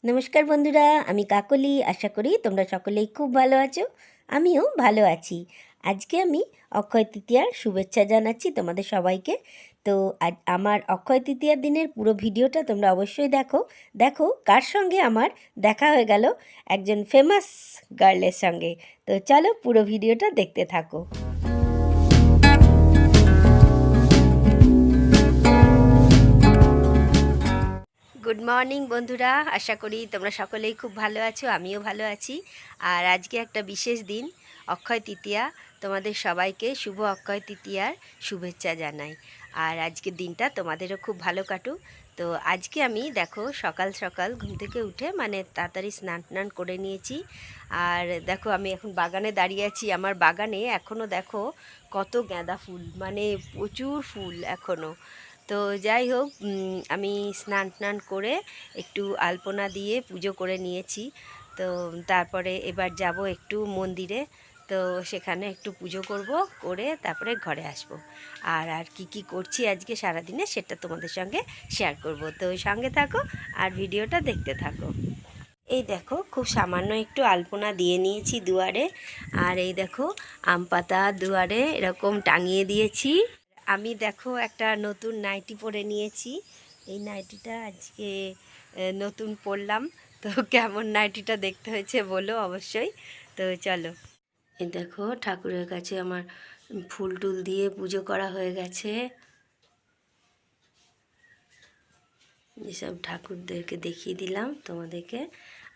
নমস্কার বন্ধুরা, আমি কাকলি। আশা করি তোমরা সকলেই খুব ভালো আছো। আমিও ভালো আছি। আজকে আমি অক্ষয় তৃতীয়ার শুভেচ্ছা জানাচ্ছি তোমাদের সবাইকে। তো আজ আমার অক্ষয় তৃতীয়ার দিনের পুরো ভিডিওটা তোমরা অবশ্যই দেখো। দেখো কার সঙ্গে আমার দেখা হয়ে গেল, একজন ফেমাস গার্লের সঙ্গে। তো চলো পুরো ভিডিওটা দেখতে থাকো। গুড মর্নিং বন্ধুরা, আশা করি তোমরা সকলেই খুব ভালো আছো, আমিও ভালো আছি। আর আজকে একটা বিশেষ দিন, অক্ষয় তৃতীয়া। তোমাদের সবাইকে শুভ অক্ষয় তৃতীয়ার শুভেচ্ছা জানাই। আর আজকের দিনটা তোমাদেরও খুব ভালো কাটুক। তো আজকে আমি দেখো সকাল সকাল ঘুম থেকে উঠে তাড়াতাড়ি স্নান টান করে নিয়েছি। আর দেখো আমি এখন বাগানে দাঁড়িয়ে আছি। আমার বাগানে এখনও দেখো কত গাঁদা ফুল, প্রচুর ফুল এখনও। তো যাই হোক, আমি স্নান টান করে একটু আলপনা দিয়ে পুজো করে নিয়েছি। তো তারপরে এবার যাব একটু মন্দিরে। তো সেখানে একটু পুজো করব, করে তারপরে ঘরে আসব। আর কি করছি আজকে সারাদিনে সেটা তোমাদের সঙ্গে শেয়ার করব। তো সঙ্গে থাকো আর ভিডিওটা দেখতে থাকো। এই দেখো খুব সামান্য একটু আলপনা দিয়ে নিয়েছি দুয়ারে। আর এই দেখো আম পাতা দুয়ারে এরকম টাঙিয়ে দিয়েছি। আমি দেখো একটা নতুন নাইটি পরে নিয়েছি। এই নাইটিটা আজকে নতুন পরলাম। তো কেমন নাইটিটা দেখতে হয়েছে বলো অবশ্যই। তো চলো, এই দেখো ঠাকুরের কাছে আমার ফুল টুল দিয়ে পুজো করা হয়ে গেছে। এসব ঠাকুরদেরকে দেখিয়ে দিলাম তোমাদেরকে।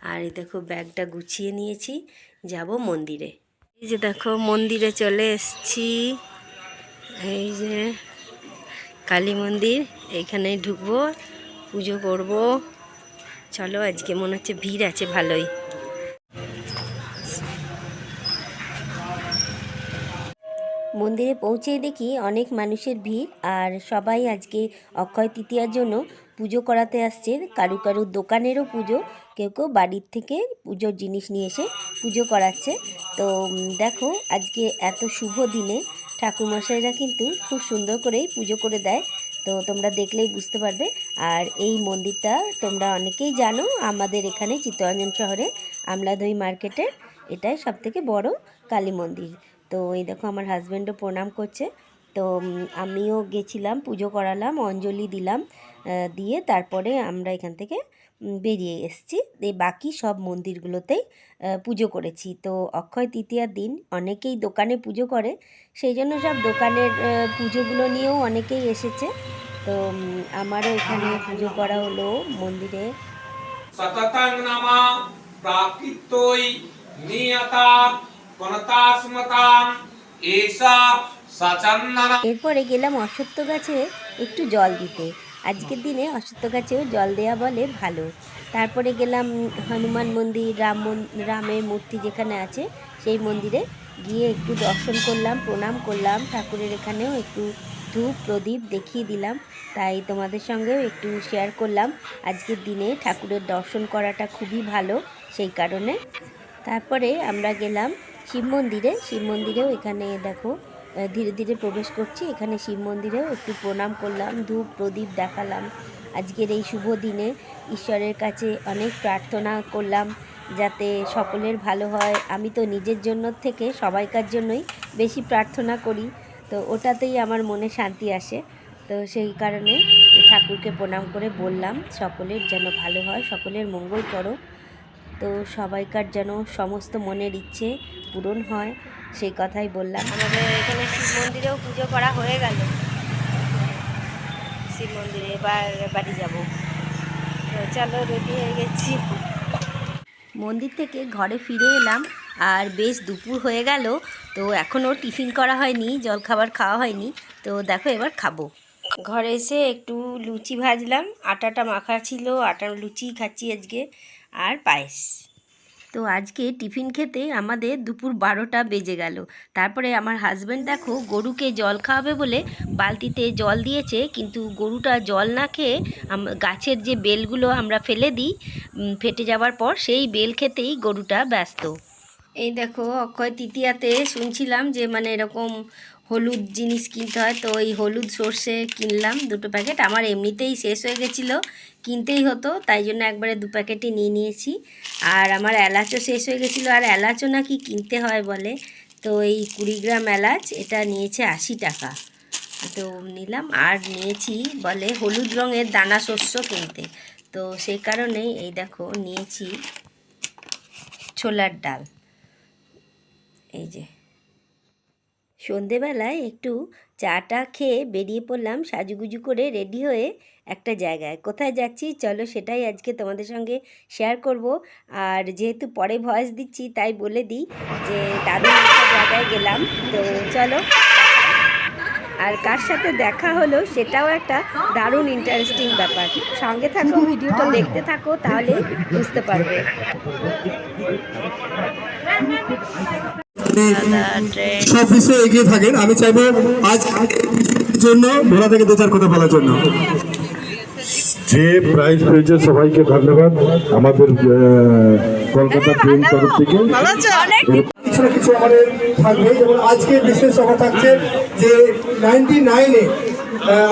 আর এই দেখো ব্যাগটা গুছিয়ে নিয়েছি, যাব মন্দিরে। এই যে দেখো মন্দিরে চলে এসেছি। এই যে কালী মন্দির, এইখানে ঢুকবো, পুজো করব। চলো, আজকে মনে হচ্ছে ভিড় আছে ভালোই। মন্দিরে পৌঁছেই দেখি অনেক মানুষের ভিড়, আর সবাই আজকে অক্ষয় তৃতীয়ার জন্য পুজো করাতে আসছে। কারু কারু দোকানেরও পুজো, কেউ কেউ বাড়ির থেকে পুজোর জিনিস নিয়ে এসে পুজো করাচ্ছে। তো দেখো আজকে এত শুভ দিনে ঠাকুরমশাইরা কিন্তু খুব সুন্দর করেই পুজো করে দেয়। তো তোমরা দেখলেই বুঝতে পারবে। আর এই মন্দিরটা তোমরা অনেকেই জানো, আমাদের এখানে চিত্তরঞ্জন শহরে আমলাদই মার্কেটের এটাই সবথেকে বড় কালী মন্দির। তো এই দেখো আমার হাজব্যান্ডও প্রণাম করছে। তো আমিও গেছিলাম, পুজো করালাম, অঞ্জলি দিলাম, দিয়ে তারপরে আমরা এখান থেকে বেরিয়ে এসেছি। এই বাকি সব মন্দিরগুলোতেই পুজো করেছি। তো অক্ষয় তৃতীয়ার দিন অনেকেই দোকানে পুজো করে, সেই জন্য সব দোকানের পুজোগুলো নিয়েও অনেকেই এসেছে। তো আমারও এখানে পুজো করা হলো মন্দিরে। সততং নামা প্রাকৃতই নিয়তা কনতাস্মতাম এষা সচন্দনা। এরপরে গেলাম অশ্বত্থ গাছে একটু জল দিতে। আজকের দিনে অশ্বত্থ গাছেও জল দেয়া বলে ভালো। তারপরে গেলাম হনুমান মন্দির, রামের মূর্তি যেখানে আছে সেই মন্দিরে গিয়ে একটু দর্শন করলাম, প্রণাম করলাম। ঠাকুরের এখানেও একটু ধূপ প্রদীপ দেখিয়ে দিলাম। তাই তোমাদের সঙ্গেও একটু শেয়ার করলাম। আজকের দিনে ঠাকুরের দর্শন করাটা খুবই ভালো, সেই কারণে। তারপরে আমরা গেলাম শিব মন্দিরে। শিব মন্দিরেও এখানে দেখো ধীরে ধীরে প্রবেশ করছি। এখানে শিব মন্দিরেও একটু প্রণাম করলাম, ধূপ প্রদীপ দেখালাম। আজকের এই শুভ দিনে ঈশ্বরের কাছে অনেক প্রার্থনা করলাম যাতে সকলের ভালো হয়। আমি তো নিজের জন্য থেকে সবাইকার জন্যই বেশি প্রার্থনা করি, তো ওটাতেই আমার মনে শান্তি আসে। তো সেই কারণে ঠাকুরকে প্রণাম করে বললাম সকলের যেন ভালো হয়, সকলের মঙ্গল করো। তো সবাইকার যেন সমস্ত মনের ইচ্ছে পূরণ হয়, সেই কথাই বললাম। আমাদের এখানে শিব মন্দিরেও পুজো করা হয়ে গেল। শিব মন্দিরে এবার বাড়ি যাব। তো চলো, রেডি হয়ে গেছি। মন্দির থেকে ঘরে ফিরে এলাম, আর বেশ দুপুর হয়ে গেল। তো এখনও টিফিন করা হয়নি, জলখাবার খাওয়া হয়নি। তো দেখো এবার খাবো। ঘরে এসে একটু লুচি ভাজলাম, আটাটা মাখা ছিল, আটার লুচি খাচ্ছি আজকে, আর পায়েস। তো আজকে টিফিন খেতে আমাদের দুপুর 12টা বেজে গেল। তারপরে আমার হাজব্যান্ড দেখো গরুকে জল খাওয়াবে বলে বালতিতে জল দিয়েছে, কিন্তু গরুটা জল না খেয়ে গাছের যে বেলগুলো আমরা ফেলে দিই ফেটে যাওয়ার পর, সেই বেল খেতেই গরুটা ব্যস্ত। এই দেখো অক্ষয় তৃতীয়াতে শুনছিলাম যে এরকম হলুদ জিনিস কিনতে হয়, তো এই হলুদ সর্ষে কিনলাম 2 প্যাকেট। আমার এমনিতেই শেষ হয়ে গেছিলো, কিনতেই হতো, তাই জন্য একবারে 2 প্যাকেটই নিয়ে নিয়েছি। আর আমার এলাচও শেষ হয়ে গেছিলো, আর এলাচও নাকি কিনতে হয় বলে, তো এই 20 গ্রাম এলাচ এটা নিয়েছে 80 টাকা, তো নিলাম। আর নিয়েছি বলে হলুদ রঙের দানা শস্য কিনতে, তো সেই কারণেই এই দেখো নিয়েছি ছোলার ডাল। এই যে সন্ধেবেলায় একটু চাটা খেয়ে বেরিয়ে পড়লাম সাজুগুজু করে রেডি হয়ে একটা জায়গায়। কোথায় যাচ্ছি চলো সেটাই আজকে তোমাদের সঙ্গে শেয়ার করব। আর যেহেতু পরে ভয়েস দিচ্ছি তাই বলে দিই যে দারুণ একটা জায়গায় গেলাম, তো চলো। আর কার সাথে দেখা হলো সেটাও একটা দারুণ ইন্টারেস্টিং ব্যাপার। সঙ্গে থাকো, ভিডিওটা দেখতে থাকো, তাহলেই বুঝতে পারবে। সব বিষয়ে এগিয়ে থাকেন। আমি চাইবো আজ জন্য ভোলা থেকে 2-4 কথা বলার জন্য। যে প্রাইজ পেয়েছে সবাইকে ধন্যবাদ আমাদের কলকাতা টিম তরফ থেকে। কিছু না কিছু আমাদের থাকবে, যেমন আজকে বিশেষ অফার থাকছে যে 99-এ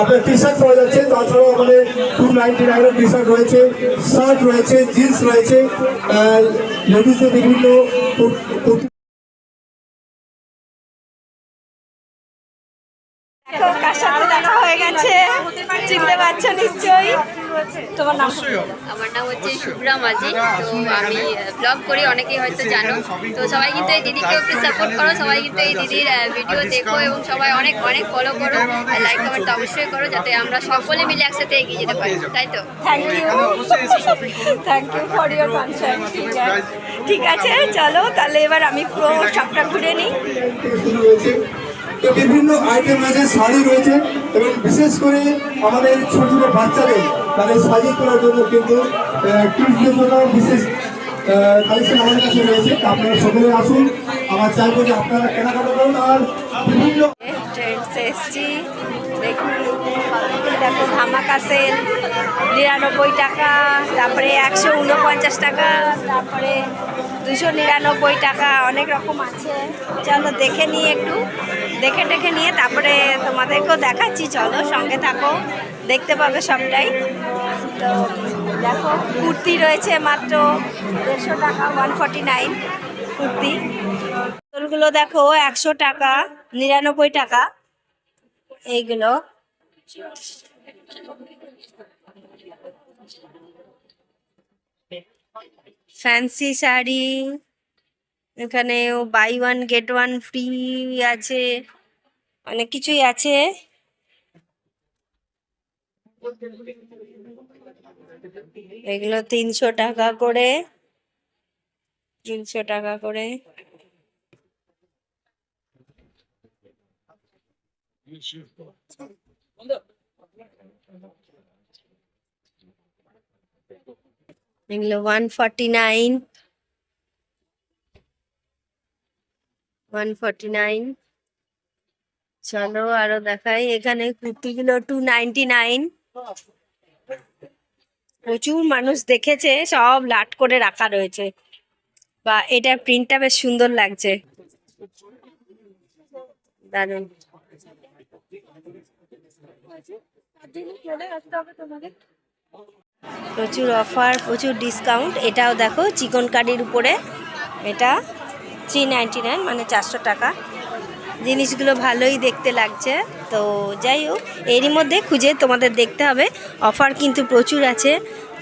আপনার টি শার্ট পাওয়া যাচ্ছে, তাছাড়াও আমাদের 299-এর টি শার্ট রয়েছে, শার্ট রয়েছে, জিন্স রয়েছে, লেডিসের বিভিন্ন কার সাথে দেখা হয়ে গেছে চিনতে পারছো নিশ্চয়ই। তোমার নাম? আমার নাম হচ্ছে শুভ্রা মাঝি। তো আমি ব্লগ করি, অনেকেই হয়তো জানো। তো সবাই কিন্তু এই দিদিকে একটু সাপোর্ট করো, সবাই কিন্তু এই দিদির ভিডিও দেখো এবং সবাই অনেক অনেক ফলো করো, লাইক কমেন্ট তো অবশ্যই করো, যাতে আমরা সকলে মিলে একসাথে এগিয়ে যেতে পারি, তাই তো? Thank you for your concern. ঠিক আছে চলো তাহলে এবার আমি পুরো সবটা ঘুরে নিই। শুরু হয়েছে, তো বিভিন্ন আইটেম রয়েছে, শাড়ি রয়েছে, এবং বিশেষ করে আমাদের ছোট ছোট বাচ্চাদের তাদের সাজিয়ে তোলার জন্য কিন্তু কিডসদের জন্য বিশেষ কালেকশন আমাদের কাছে রয়েছে। আপনারা সকলে আসুন, আমার চাইবো যে আপনারা কেনাকাটা করুন। আর বিভিন্ন ট্রেন্ডসে এসছি, দেখুন দেখো ধামাকা সেল 99 টাকা, তারপরে 149 টাকা, তারপরে 299 টাকা, অনেক রকম আছে। চলো দেখে নিই, একটু দেখে টেখে নিয়ে তারপরে তোমাদেরকেও দেখাচ্ছি, চলো সঙ্গে থাকো, দেখতে পাবে সবটাই। তো দেখো কুর্তি রয়েছে মাত্র 150 টাকা, 149 কুর্তি। গুলো দেখো 100 টাকা, 99 টাকা এইগুলো। ফ্যান্সি শাড়ি, এখানে বাই 1 গেট 1 ফ্রি আছে, অনেক কিছুই আছে। এগুলো 300 টাকা করে, 300 টাকা করে। এগুলো 149, 149। চলো আরো দেখাই, এখানে কুর্তিগুলো 299। প্রচুর মানুষ দেখেছে, সব লাট করে রাখা রয়েছে। বা এটার প্রিন্টটা বেশ সুন্দর লাগছে, দারুণ। প্রচুর অফার, প্রচুর ডিসকাউন্ট। এটাও দেখো চিকন কারির উপরে, এটা 399, মানে 400 টাকা। জিনিসগুলো ভালোই দেখতে লাগছে। তো যাই হোক, এরই মধ্যে খুঁজে তোমাদের দেখতে হবে, অফার কিন্তু প্রচুর আছে,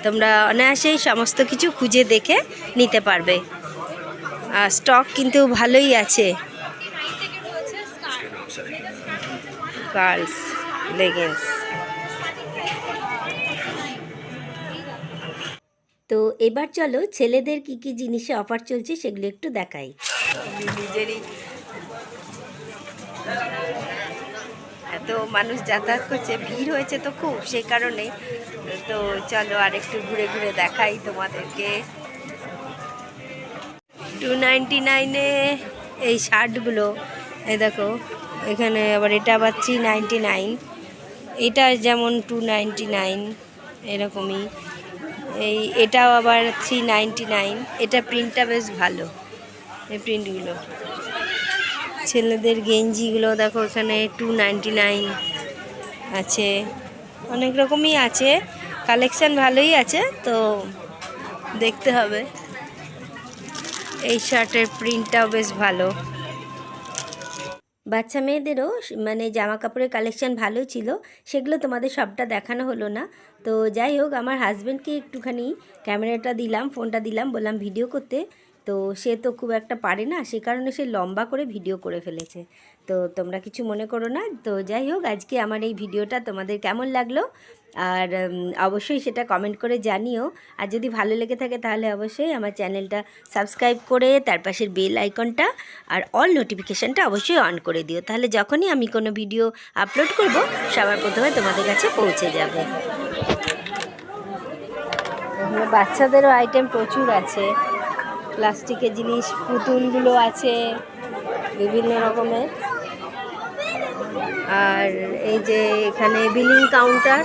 তোমরা অনায়াসেই সমস্ত কিছু খুঁজে দেখে নিতে পারবে। আর স্টক কিন্তু ভালোই আছে। Girls leggings. তো এবার চলো ছেলেদের কি কি জিনিসে অফার চলছে সেগুলো একটু দেখাই। নিজেরই এত মানুষ যাতায়াত করছে, ভিড় হয়েছে তো খুব, সেই কারণেই। তো চলো আর একটু ঘুরে ঘুরে দেখাই তোমাদেরকে। 299-এ এই শার্টগুলো, এই দেখো এখানে আবার এটা আবার 399, এটা যেমন 299 এরকমই। এটাও আবার 399। এটা প্রিন্টটা বেশ ভালো, এই প্রিন্টগুলো ছেলেদের গেঞ্জিগুলো দেখো এখানে 299 আছে, অনেক রকমই আছে, কালেকশন ভালোই আছে, তো দেখতে হবে। এই শার্টের প্রিন্টটাও বেশ ভালো। বাচ্চা মেয়েদেরও মানে জামা কাপড়ের কালেকশন ভালো ছিল, সেগুলো তোমাদের সবটা দেখানো হলো না। তো যাই হোক, আমার হাজব্যান্ডকে একটুখানি ক্যামেরাটা দিলাম, ফোনটা দিলাম, বললাম ভিডিও করতে। তো সে তো খুব একটা পারে না, সে কারণে সে লম্বা করে ভিডিও করে ফেলেছে। তো তোমরা কিছু মনে করো না। তো যাই হোক, আজকে আমার এই ভিডিওটা তোমাদের কেমন লাগলো আর অবশ্যই সেটা কমেন্ট করে জানিও। আর যদি ভালো লেগে থাকে তাহলে অবশ্যই আমার চ্যানেলটা সাবস্ক্রাইব করে তার পাশের বেল আইকনটা আর অল নোটিফিকেশানটা অবশ্যই অন করে দিও, তাহলে যখনই আমি কোনো ভিডিও আপলোড করব সবার প্রথমে তোমাদের কাছে পৌঁছে যাবে। এখানে বাচ্চাদেরও আইটেম প্রচুর আছে, প্লাস্টিকের জিনিস, পুতুলগুলো আছে বিভিন্ন রকমের। আর এই যে এখানে বিলিং কাউন্টার।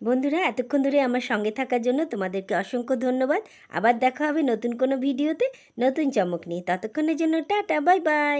বন্ধুরা, এতক্ষণ ধরে আমার সঙ্গে থাকার জন্য তোমাদেরকে অসংখ্য ধন্যবাদ। আবার দেখা হবে নতুন কোনো ভিডিওতে নতুন চমক নিয়ে। ততক্ষণের জন্য টাটা, বাই বাই।